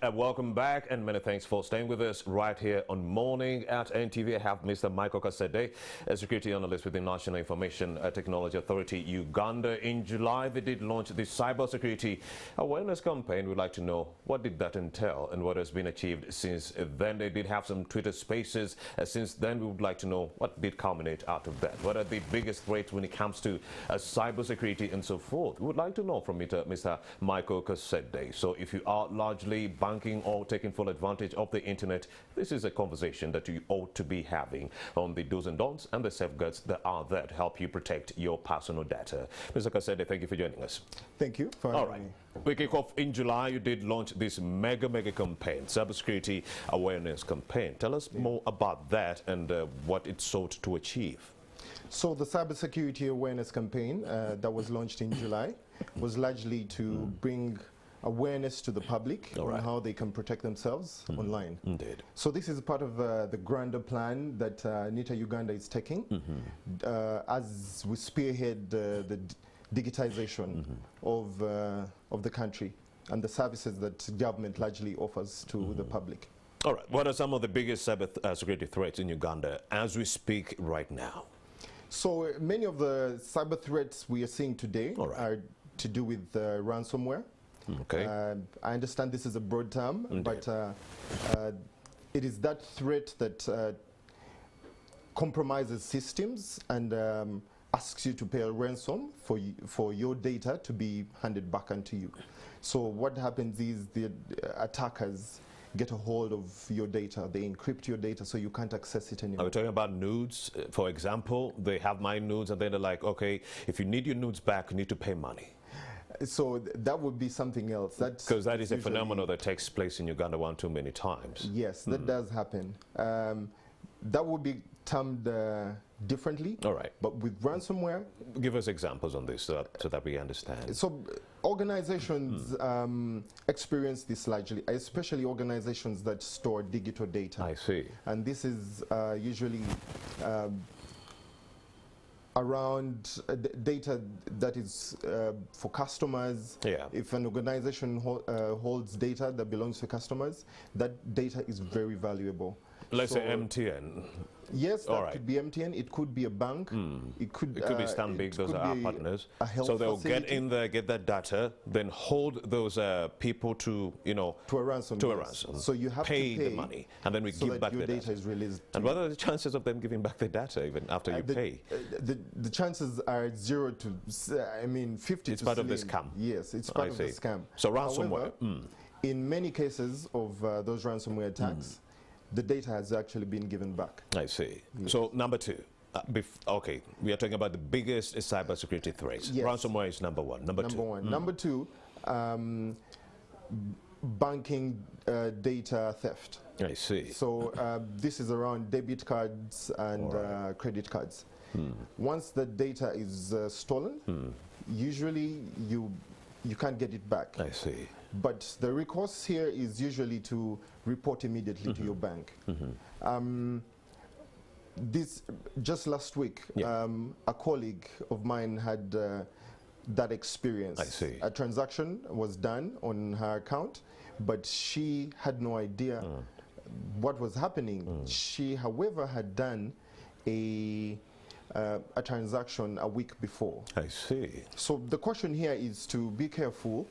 Welcome back, and many thanks for staying with us right here on Morning at NTV. I have Mr. Michael Kasede, a security analyst with the National Information Technology Authority, Uganda. In July, they did launch the cybersecurity awareness campaign. We'd like to know what did that entail and what has been achieved since then. They did have some Twitter spaces. Since then, we would like to know what did culminate out of that. What are the biggest threats when it comes to cybersecurity and so forth? We would like to know from Mr. Michael Kasede. So if you are largely banking or taking full advantage of the internet, this is a conversation that you ought to be having on the do's and don'ts and the safeguards that are there to help you protect your personal data. Mr. Kasede, thank you for joining us. Thank you for having me. We kick off in July. You did launch this mega campaign, cybersecurity awareness campaign. Tell us more about that and what it sought to achieve. So the cybersecurity awareness campaign that was launched in July was largely to bring awareness to the public on how they can protect themselves online. Indeed. So this is part of the grander plan that NITA Uganda is taking as we spearhead the digitization of the country and the services that government largely offers to the public. All right. What are some of the biggest cybersecurity threats in Uganda as we speak right now? So many of the cyber threats we are seeing today are to do with ransomware. Okay. I understand this is a broad term, but it is that threat that compromises systems and asks you to pay a ransom for your data to be handed back unto you. So what happens is the attackers get a hold of your data. They encrypt your data so you can't access it anymore. Are we talking about nudes? For example, they have my nudes and then they're like, okay, if you need your nudes back, you need to pay money. So that would be something else. Because that is a phenomenon that takes place in Uganda one too many times. Yes, that does happen. That would be termed differently. All right. But with ransomware... Give us examples on this so that we understand. So organizations experience this largely, especially organizations that store digital data. I see. And this is usually around data that is for customers. If an organization holds data that belongs to customers, that data is very valuable. Let's say MTN. Yes, that could be MTN. It could be a bank. It could be Stanbic. Those are our partners. So they'll get in there, get that data, then hold those people to, to a ransom. So you have pay to pay the money, and then we so give back your the data is released. And what are the chances of them giving back the data even after you pay? The chances are 0 to, I mean, 50. It's part of the scam. Yes, it's part of the scam. So ransomware. However, in many cases of those ransomware attacks, the data has actually been given back. I see. Yes. So number two. Okay, we are talking about the biggest cybersecurity threats. Yes. Ransomware is number one. Number two. Number two, banking data theft. I see. So this is around debit cards and credit cards. Once the data is stolen, usually you can't get it back. I see. But the recourse here is usually to report immediately to your bank. This just last week, a colleague of mine had that experience. I see. A transaction was done on her account, but she had no idea what was happening. She, however, had done a transaction a week before. I see. So the question here is to be careful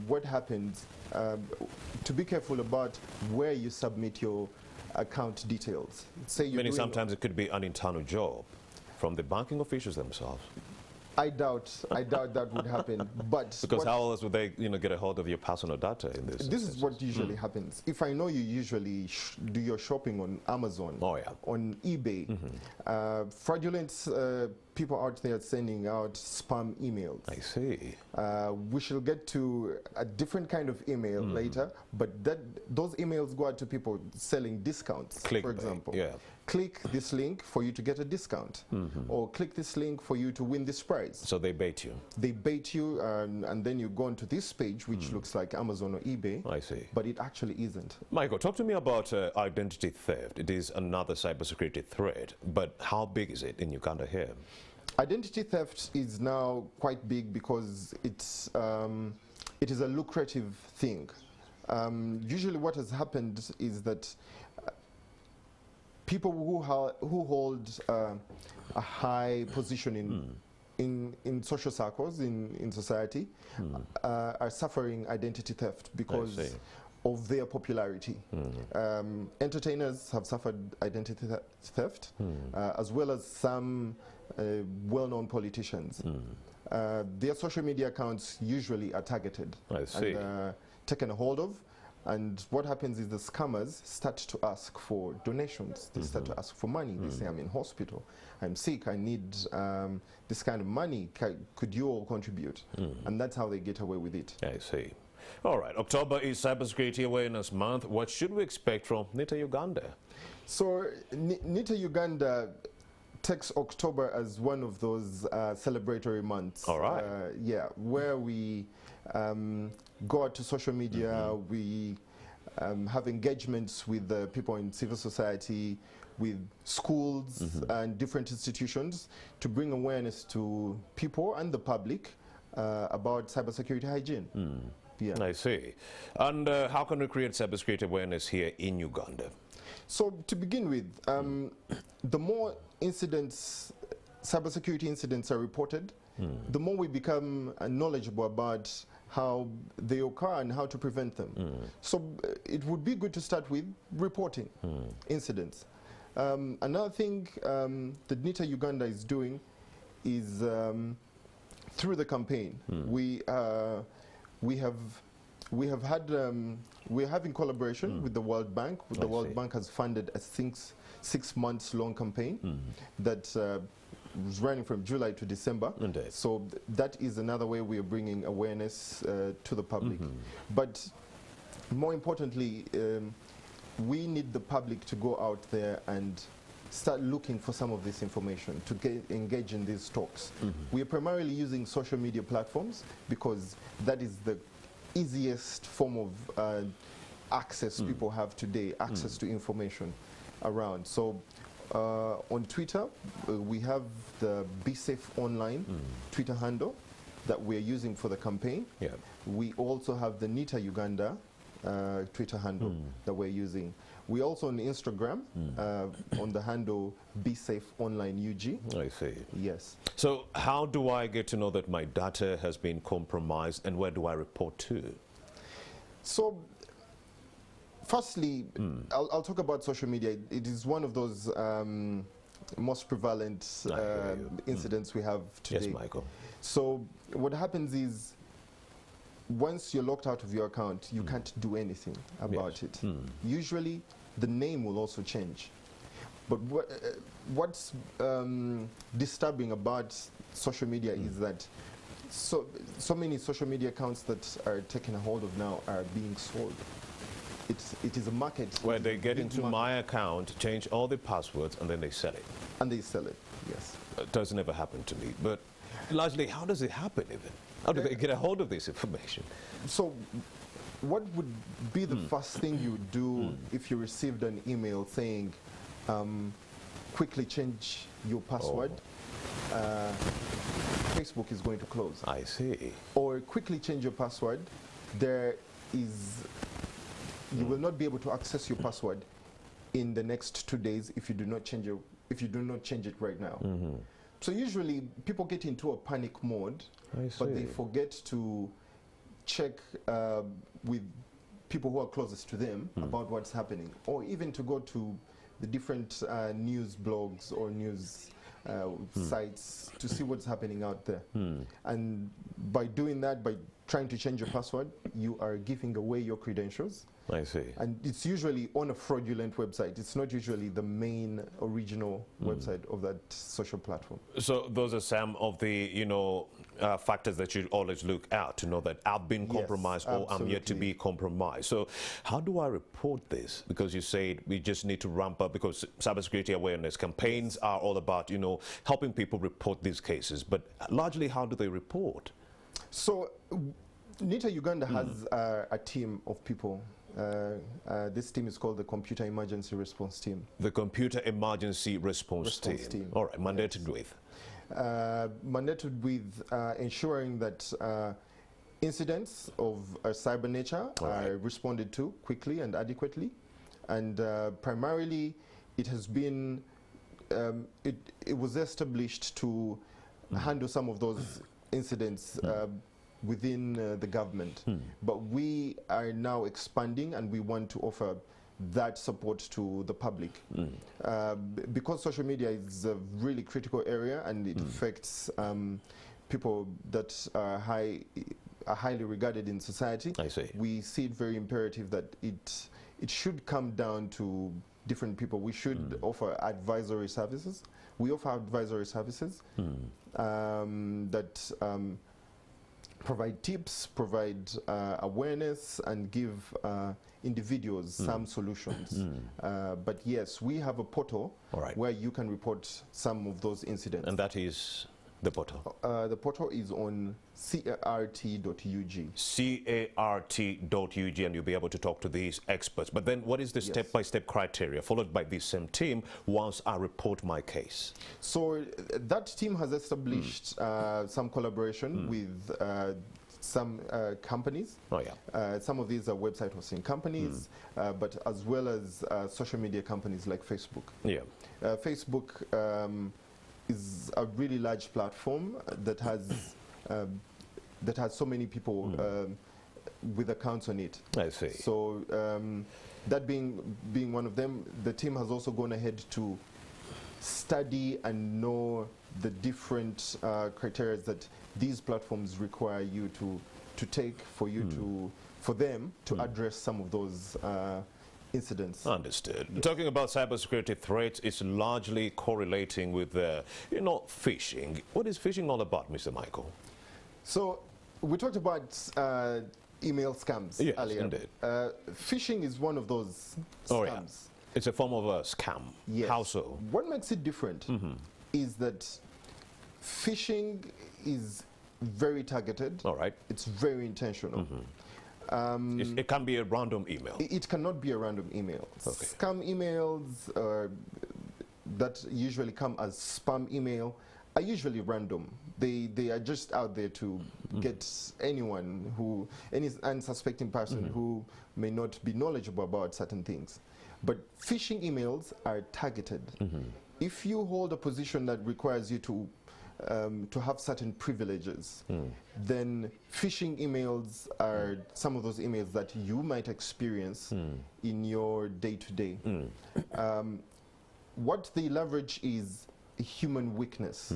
what happens, to be careful about where you submit your account details. Say you're sometimes it could be an internal job from the banking officials themselves. I doubt that would happen. But because how else would they, get a hold of your personal data in this? This is what usually happens. If I know you usually do your shopping on Amazon, on eBay, fraudulent people out there sending out spam emails. I see. We shall get to a different kind of email later, but those emails go out to people selling discounts, for example. Click this link for you to get a discount, or click this link for you to win this prize. So they bait you. They bait you, and then you go onto this page, which looks like Amazon or eBay. I see. But it actually isn't. Michael, talk to me about identity theft. It is another cybersecurity threat, but how big is it in Uganda here? Identity theft is now quite big because it is a lucrative thing. Usually what has happened is that people who hold a high position in social circles, in society, are suffering identity theft because of their popularity. Entertainers have suffered identity theft, as well as some well-known politicians. Their social media accounts usually are targeted and taken a hold of. And what happens is the scammers start to ask for donations. They start to ask for money. They say, I'm in hospital, I'm sick, I need this kind of money. Could you all contribute? And that's how they get away with it. I see. All right, October is Cybersecurity Awareness Month. What should we expect from NITA Uganda? So NITA Uganda takes October as one of those celebratory months. All right. Yeah, where we go out to social media, we have engagements with people in civil society, with schools and different institutions to bring awareness to people and the public about cybersecurity hygiene. Yeah. I see. And how can we create cybersecurity awareness here in Uganda? So to begin with, the more incidents, cybersecurity incidents are reported, the more we become knowledgeable about how they occur and how to prevent them. So it would be good to start with reporting incidents. Another thing that NITA Uganda is doing is through the campaign. We're having collaboration with the World Bank. The World Bank has funded a six months long campaign that was running from July to December. Indeed. So that is another way we are bringing awareness to the public. But more importantly, we need the public to go out there and start looking for some of this information, to engage in these talks. We are primarily using social media platforms because that is the easiest form of access people have today, access to information around. So on Twitter, we have the Be Safe Online Twitter handle that we're using for the campaign. We also have the NITA Uganda Twitter handle that we're using. We also on Instagram on the handle Be Safe Online UG. I see. Yes. So how do I get to know that my data has been compromised, and where do I report to? So firstly, I'll talk about social media. It is one of those most prevalent incidents we have today. Yes, Michael. So what happens is, once you're locked out of your account, you can't do anything about it. Usually, the name will also change. But what's disturbing about social media is that so many social media accounts that are taken a hold of now are being sold. It is a market. Where they get into my account, change all the passwords, and then they sell it. And they sell it, yes. It doesn't ever happen to me. But largely, how does it happen even? How do they get a hold of this information? So what would be the first thing you would do if you received an email saying, quickly change your password, Facebook is going to close? I see. Or quickly change your password, you will not be able to access your password in the next 2 days if you do not change it right now. So usually people get into a panic mode, but they forget to check with people who are closest to them about what's happening, or even to go to the different news blogs or news sites to see what's happening out there. And by doing that, by trying to change your password, you are giving away your credentials. I see. And it's usually on a fraudulent website. It's not usually the main original website of that social platform. So those are some of the, factors that you always look out to know that I've been compromised or I'm yet to be compromised. So how do I report this? Because you said we just need to ramp up, because cybersecurity awareness campaigns are all about, helping people report these cases. But largely, how do they report? So NITA Uganda has a team of people. This team is called the Computer Emergency Response Team. The Computer Emergency Response Team. All right, mandated with? Mandated with ensuring that incidents of a cyber nature All right. are responded to quickly and adequately, and primarily it has been it was established to handle some of those incidents within the government, but we are now expanding and we want to offer that support to the public. Because social media is a really critical area and it affects people that are highly regarded in society. I see. We see it very imperative that it should come down to different people. We should offer advisory services. We offer advisory services that provide tips, provide awareness, and give individuals some solutions. But yes, we have a portal All right. where you can report some of those incidents. And that is the portal? The portal is on cart.ug. cart.ug, and you'll be able to talk to these experts. But then what is the step-by-step criteria followed by this same team once I report my case? So that team has established some collaboration with some companies. Oh, yeah. Some of these are website hosting companies, but as well as social media companies like Facebook. Yeah. Facebook is a really large platform that has so many people with accounts on it. I see. So that being one of them, the team has also gone ahead to study and know the different criteria that these platforms require you to take for you for them to address some of those incidents. Understood. Talking about cybersecurity threats, it's largely correlating with, phishing. What is phishing all about, Mr. Michael? So we talked about email scams earlier. Indeed. Phishing is one of those scams. Oh, yeah. It's a form of a scam. Yes. How so? What makes it different is that phishing is very targeted. All right. It's very intentional. It can be a random email. It cannot be a random email. Okay. Scam emails that usually come as spam email are usually random. They are just out there to get anyone any unsuspecting person who may not be knowledgeable about certain things. But phishing emails are targeted. If you hold a position that requires you to have certain privileges, then phishing emails are some of those emails that you might experience in your day-to-day. What they leverage is human weakness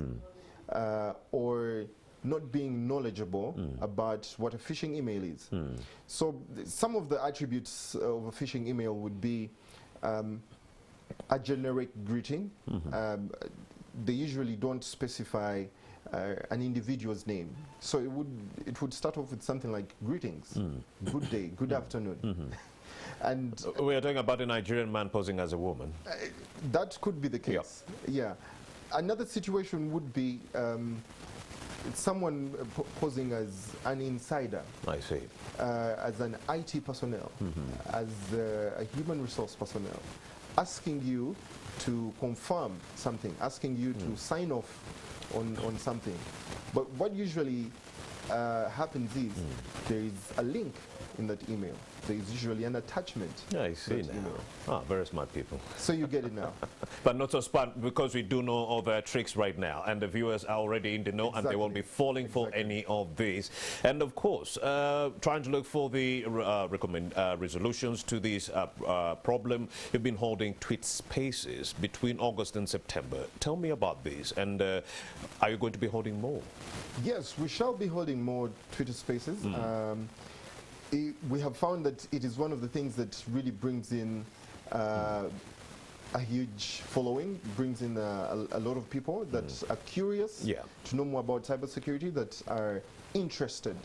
or not being knowledgeable about what a phishing email is. So some of the attributes of a phishing email would be a generic greeting. They usually don't specify an individual's name. So it would start off with something like greetings, good day, good afternoon. And we are talking about a Nigerian man posing as a woman. that could be the case. Yeah. Another situation would be someone posing as an insider. I see. As an IT personnel, as a human resource personnel, asking you to confirm something, asking you to sign off on something. But what usually happens is there is a link in that email. There is usually an attachment. Yeah, I see to that now. email. Very smart people. So you get it now. But not so smart because we do know all their tricks right now, and the viewers are already in the know, and they won't be falling for any of these. And of course, trying to look for the resolutions to this problem. You've been holding tweet spaces between August and September. Tell me about this, and are you going to be holding more? Yes, we shall be holding more Twitter spaces. We have found that it is one of the things that really brings in a huge following, brings in a lot of people that are curious to know more about cybersecurity, that are interested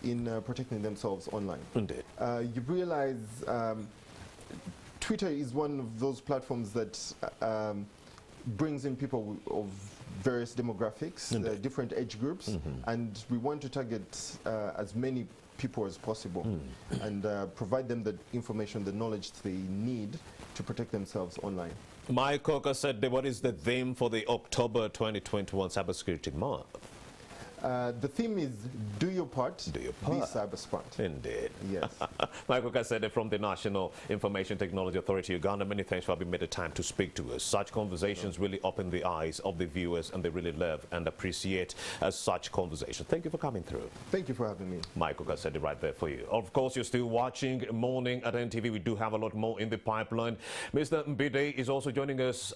in protecting themselves online. Indeed. You realize Twitter is one of those platforms that brings in people of various demographics, different age groups, and we want to target as many people as possible and provide them the information, the knowledge they need to protect themselves online. Michael said, what is the theme for the October 2021 Cybersecurity Month? The theme is Do Your Part, Do Your Be Part. Cyber Smart. Indeed. Yes. Michael Kasede from the National Information Technology Authority, Uganda, many thanks for having made the time to speak to us. Such conversations really open the eyes of the viewers, and they really love and appreciate such conversations. Thank you for coming through. Thank you for having me. Michael Kasede right there for you. Of course, you're still watching Morning at NTV. We do have a lot more in the pipeline. Mr. Mbide is also joining us.